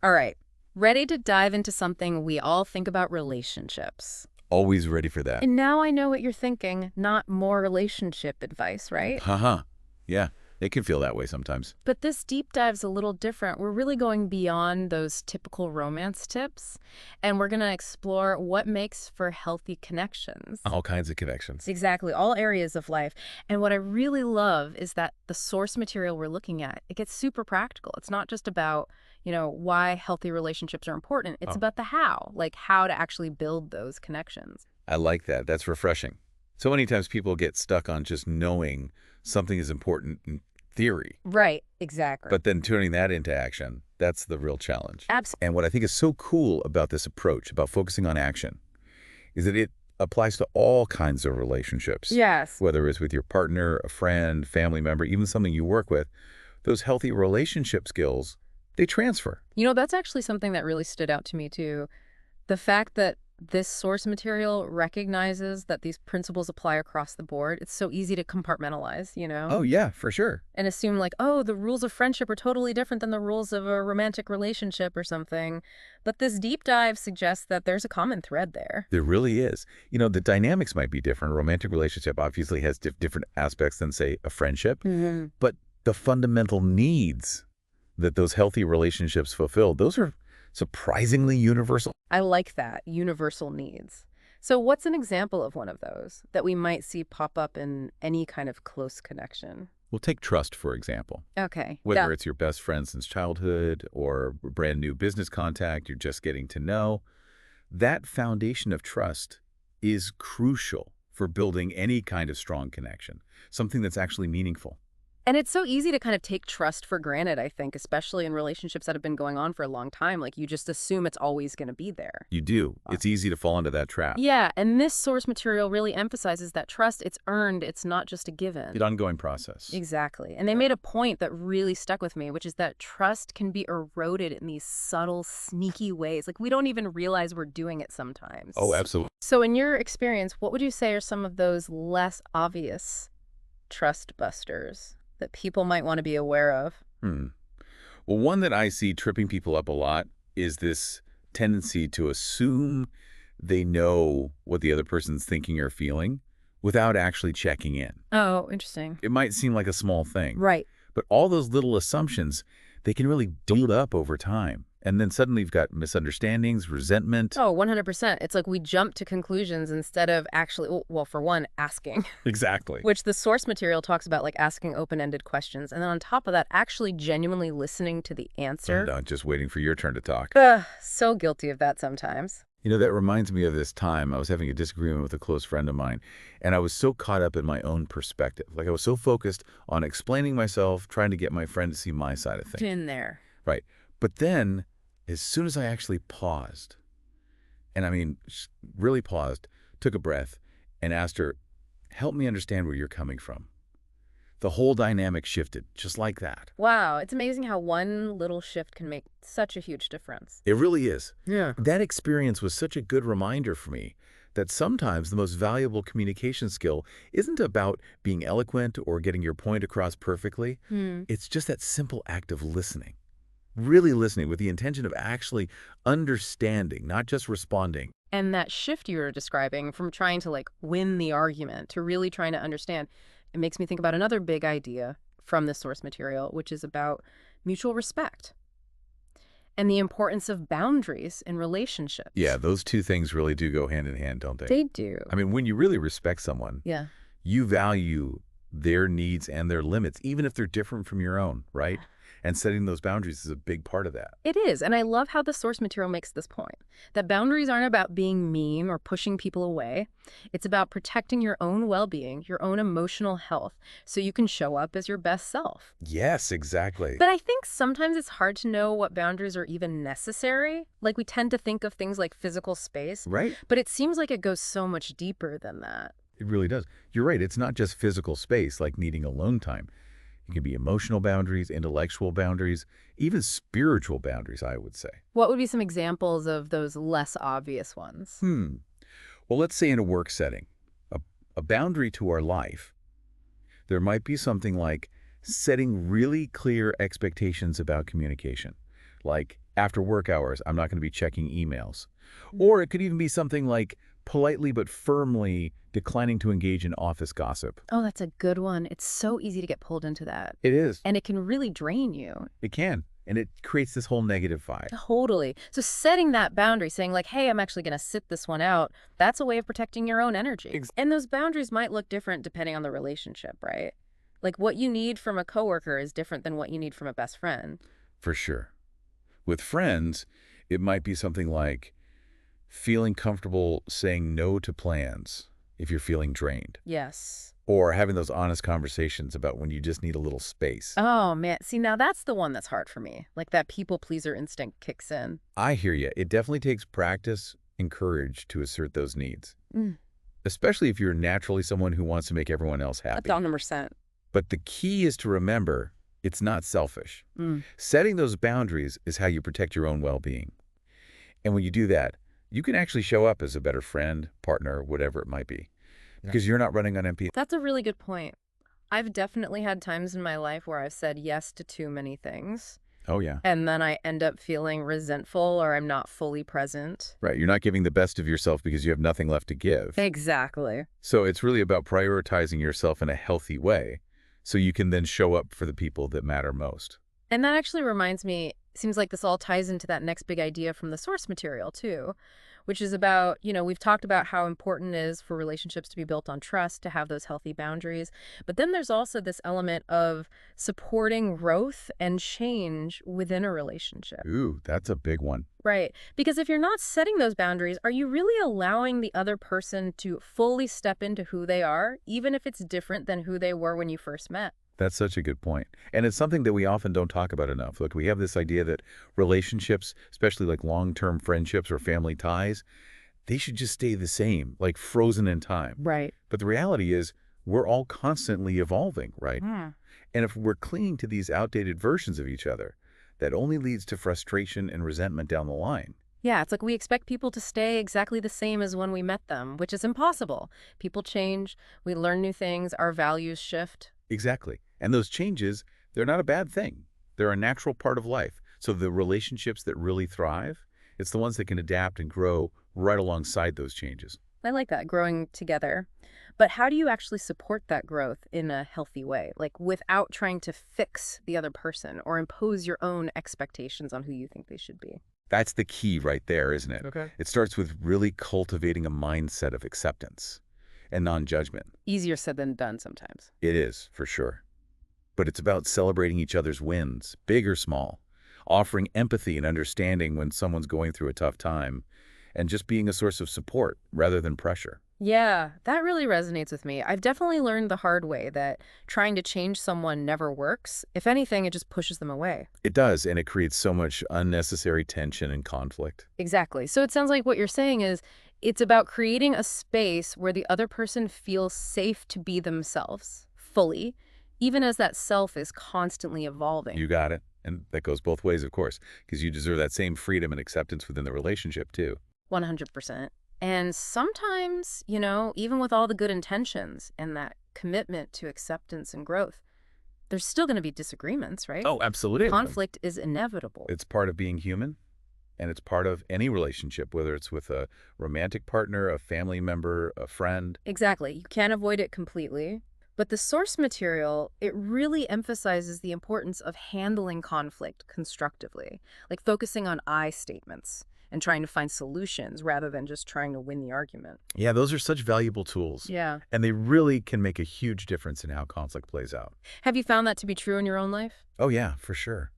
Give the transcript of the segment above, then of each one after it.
All right. Ready to dive into something we all think about: relationships. Always ready for that. And now I know what you're thinking, not more relationship advice, right? Haha. Yeah, it can feel that way sometimes. But this deep dive's a little different. We're really going beyond those typical romance tips, and we're going to explore what makes for healthy connections. All kinds of connections. Exactly, all areas of life. And what I really love is that the source material we're looking at, it gets super practical. It's not just about, why healthy relationships are important. It's Oh, about the how, like how to actually build those connections. I like that. That's refreshing. So many times people get stuck on just knowing something is important in theory, Right, exactly. but then turning that into action, that's the real challenge. Absolutely. And what I think is so cool about this approach, about focusing on action, is that it applies to all kinds of relationships, Yes. whether it's with your partner, a friend, family member, even something you work with. Those healthy relationship skills, they transfer. That's actually something that really stood out to me too. The fact that this source material recognizes that these principles apply across the board, it's so easy to compartmentalize, Oh, yeah, for sure. and assume like, oh, the rules of friendship are totally different than the rules of a romantic relationship or something. But this deep dive suggests that there's a common thread there. There really is. The dynamics might be different. A romantic relationship obviously has different aspects than, say, a friendship. Hmm. But the fundamental needs that those healthy relationships fulfill, those are surprisingly universal. I like that, universal needs. So what's an example of one of those that we might see pop up in any kind of close connection? We'll take trust, for example. Okay. Yeah. Whether it's your best friend since childhood or a brand new business contact you're just getting to know, that foundation of trust is crucial for building any kind of strong connection, something that's actually meaningful. And it's so easy to kind of take trust for granted, I think, especially in relationships that have been going on for a long time. Like you just assume it's always going to be there. You do. It's easy to fall into that trap. Yeah, and this source material really emphasizes that trust, it's earned, it's not just a The given. ongoing process. Exactly. And they made a point that really stuck with me, which is that trust can be eroded in these subtle, sneaky ways. Like we don't even realize we're doing it sometimes. Oh, absolutely. So in your experience, what would you say are some of those less obvious trust busters that people might want to be aware of? Hmm. Well, one that I see tripping people up a lot is this tendency to assume they know what the other person's thinking or feeling without actually checking in. Oh, interesting. It might seem like a small thing, Right. but all those little assumptions, they can really build up over time. And then suddenly you've got misunderstandings, resentment. Oh, 100%. It's like we jump to conclusions instead of actually, well, for one, asking, Exactly. which the source material talks about, like asking open-ended questions. And then on top of that, actually genuinely listening to the answer. Not just waiting for your turn to talk. Ugh, so guilty of that sometimes. That reminds me of this time I was having a disagreement with a close friend of mine, and I was so caught up in my own perspective. Like I was so focused on explaining myself, trying to get my friend to see my side of things. Been there. Right. But then, as soon as I actually paused, and I mean, really paused, took a breath, and asked her, help me understand where you're coming from. The whole dynamic shifted, just like that. Wow, it's amazing how one little shift can make such a huge difference. It really is. Yeah. That experience was such a good reminder for me that sometimes the most valuable communication skill isn't about being eloquent or getting your point across perfectly. It's just that simple act of listening. Really listening with the intention of actually understanding, not just responding. And that shift you were describing from trying to like win the argument to really trying to understand, it makes me think about another big idea from the source material, which is about mutual respect and the importance of boundaries in relationships. Yeah, those two things really do go hand in hand, don't they? They do. I mean, when you really respect someone, Yeah. you value their needs and their limits, even if they're different from your own, right? And setting those boundaries is a big part of that. It is. And I love how the source material makes this point, that boundaries aren't about being mean or pushing people away. It's about protecting your own well-being, your own emotional health, so you can show up as your best self. Yes, exactly. But I think sometimes it's hard to know what boundaries are even necessary. Like we tend to think of things like physical space, Right? but it seems like it goes so much deeper than that. It really does. You're right. It's not just physical space, like needing alone time. It can be emotional boundaries, intellectual boundaries, even spiritual boundaries, I would say. What would be some examples of those less obvious ones? Well, let's say in a work setting, a boundary to our life, there might be something like setting really clear expectations about communication, like After work hours, I'm not going to be checking emails. Or it could even be something like politely but firmly declining to engage in office gossip. Oh, that's a good one. It's so easy to get pulled into that. It is. And it can really drain you. It can. And it creates this whole negative vibe. Totally. So setting that boundary, saying like, hey, I'm actually going to sit this one out, that's a way of protecting your own energy. And those boundaries might look different depending on the relationship, right? Like what you need from a coworker is different than what you need from a best friend. For sure. With friends, it might be something like feeling comfortable saying no to plans if you're feeling drained, Yes. or having those honest conversations about when you just need a little space. Oh, man. See, now that's the one that's hard for me. Like that people pleaser instinct kicks in. I hear you. It definitely takes practice and courage to assert those needs, Mm. especially if you're naturally someone who wants to make everyone else A happy. 1,000%. But the key is to remember it's not selfish. Mm. Setting those boundaries is how you protect your own well-being. And when you do that, you can actually show up as a better friend, partner, whatever it might be, because you're not running on empty. That's a really good point. I've definitely had times in my life where I've said yes to too many things, Oh, yeah. and then I end up feeling resentful or I'm not fully present. Right. You're not giving the best of yourself because you have nothing left to give. Exactly. So it's really about prioritizing yourself in a healthy way so you can then show up for the people that matter most. And that actually reminds me, seems like this all ties into that next big idea from the source material too, which is about, we've talked about how important it is for relationships to be built on trust, to have those healthy boundaries. But then there's also this element of supporting growth and change within a relationship. Ooh, that's a big one. Right. Because if you're not setting those boundaries, are you really allowing the other person to fully step into who they are, even if it's different than who they were when you first met? That's such a good point. And it's something that we often don't talk about enough. Look, we have this idea that relationships, especially like long-term friendships or family ties, they should just stay the same, like frozen in time. Right. But the reality is we're all constantly evolving, right? Hmm. And if we're clinging to these outdated versions of each other, that only leads to frustration and resentment down the line. Yeah, it's like we expect people to stay exactly the same as when we met them, which is impossible. People change, we learn new things, our values shift. Exactly. And those changes, they're not a bad thing. They're a natural part of life. So the relationships that really thrive, it's the ones that can adapt and grow right alongside those changes. I like that, growing together. But how do you actually support that growth in a healthy way, like without trying to fix the other person or impose your own expectations on who you think they should be? That's the key right there, isn't it? Okay. It starts with really cultivating a mindset of acceptance and non-judgment. Easier said than done sometimes. It is, for sure. But it's about celebrating each other's wins, big or small, offering empathy and understanding when someone's going through a tough time, and just being a source of support rather than pressure. Yeah, that really resonates with me. I've definitely learned the hard way that trying to change someone never works. If anything, it just pushes them away. It does, and it creates so much unnecessary tension and conflict. Exactly. So it sounds like what you're saying is it's about creating a space where the other person feels safe to be themselves fully, even as that self is constantly evolving. You got it. And that goes both ways, of course, because you deserve that same freedom and acceptance within the relationship, too. 100%. And sometimes, even with all the good intentions and that commitment to acceptance and growth, there's still going to be disagreements, right? Oh, absolutely. Conflict is inevitable. It's part of being human, and it's part of any relationship, whether it's with a romantic partner, a family member, a friend. Exactly. You can't avoid it completely. But the source material, it really emphasizes the importance of handling conflict constructively, like focusing on I statements and trying to find solutions rather than just trying to win the argument. Yeah, those are such valuable tools. Yeah. And they really can make a huge difference in how conflict plays out. Have you found that to be true in your own life? Oh, yeah, for sure.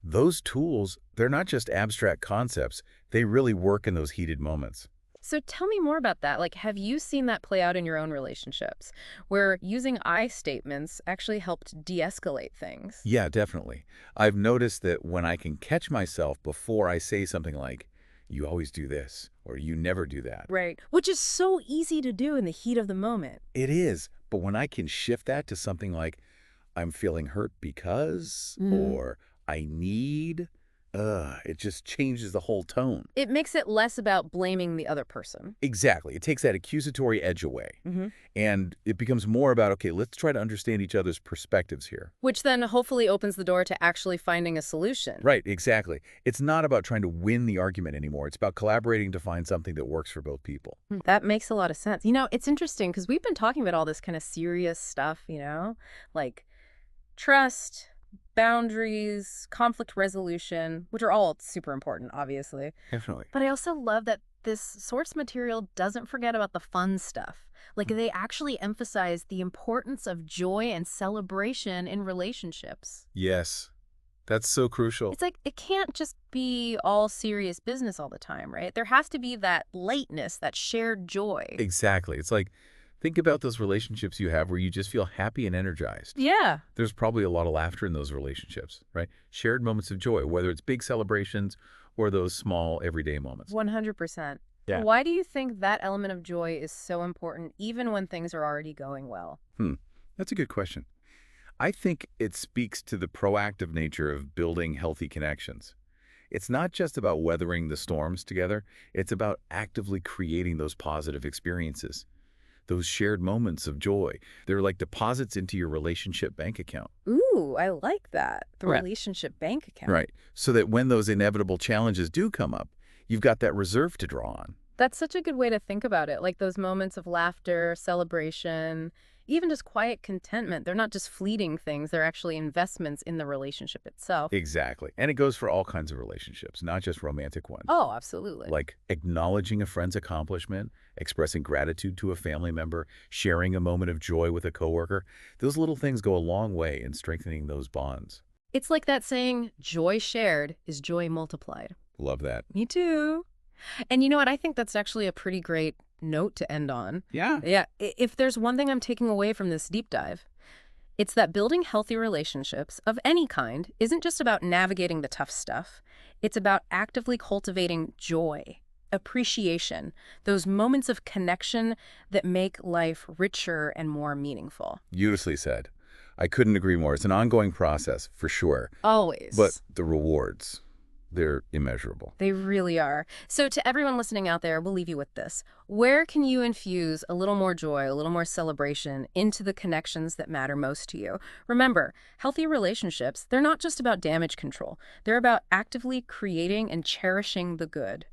Those tools, they're not just abstract concepts. They really work in those heated moments. So tell me more about that. Like, have you seen that play out in your own relationships, where using I statements actually helped de-escalate things? Yeah, definitely. I've noticed that when I can catch myself before I say something like, you always do this, or you never do that. Right. Which is so easy to do in the heat of the moment. It is. But when I can shift that to something like, I'm feeling hurt because, Mhm. or I need, It just changes the whole tone. It makes it less about blaming the other person. Exactly. It takes that accusatory edge away. Hmm. And it becomes more about, okay, let's try to understand each other's perspectives here. Which then hopefully opens the door to actually finding a solution. Right, exactly. It's not about trying to win the argument anymore. It's about collaborating to find something that works for both people. That makes a lot of sense. It's interesting because we've been talking about all this kind of serious stuff, like trust, boundaries, conflict resolution, which are all super important, obviously. Definitely. But I also love that this source material doesn't forget about the fun stuff. Like they actually emphasize the importance of joy and celebration in relationships. Yes, that's so crucial. It's like it can't just be all serious business all the time, right? There has to be that lightness, that shared joy. Exactly. It's like, think about those relationships you have where you just feel happy and energized. Yeah. There's probably a lot of laughter in those relationships, right? Shared moments of joy, whether it's big celebrations or those small everyday moments. 100%. Yeah. Why do you think that element of joy is so important even when things are already going well? That's a good question. I think it speaks to the proactive nature of building healthy connections. It's not just about weathering the storms together. It's about actively creating those positive experiences, those shared moments of joy. They're like deposits into your relationship bank account. Ooh, I like that. The Right. relationship bank account. Right. So that when those inevitable challenges do come up, you've got that reserve to draw on. That's such a good way to think about it. Like those moments of laughter, celebration, even just quiet contentment. They're not just fleeting things, they're actually investments in the relationship itself. Exactly. And it goes for all kinds of relationships, not just romantic ones. Oh, absolutely. Like acknowledging a friend's accomplishment, expressing gratitude to a family member, sharing a moment of joy with a coworker. Those little things go a long way in strengthening those bonds. It's like that saying, joy shared is joy multiplied. Love that. Me too. And you know what? I think that's actually a pretty great note to end on. Yeah. Yeah, if there's one thing I'm taking away from this deep dive, it's that building healthy relationships of any kind isn't just about navigating the tough stuff. It's about actively cultivating joy, appreciation, those moments of connection that make life richer and more meaningful. Beautifully said. I couldn't agree more. It's an ongoing process, for sure. Always. But the rewards, they're immeasurable. They really are. So to everyone listening out there, we'll leave you with this. Where can you infuse a little more joy, a little more celebration into the connections that matter most to you? Remember, healthy relationships, they're not just about damage control. They're about actively creating and cherishing the good.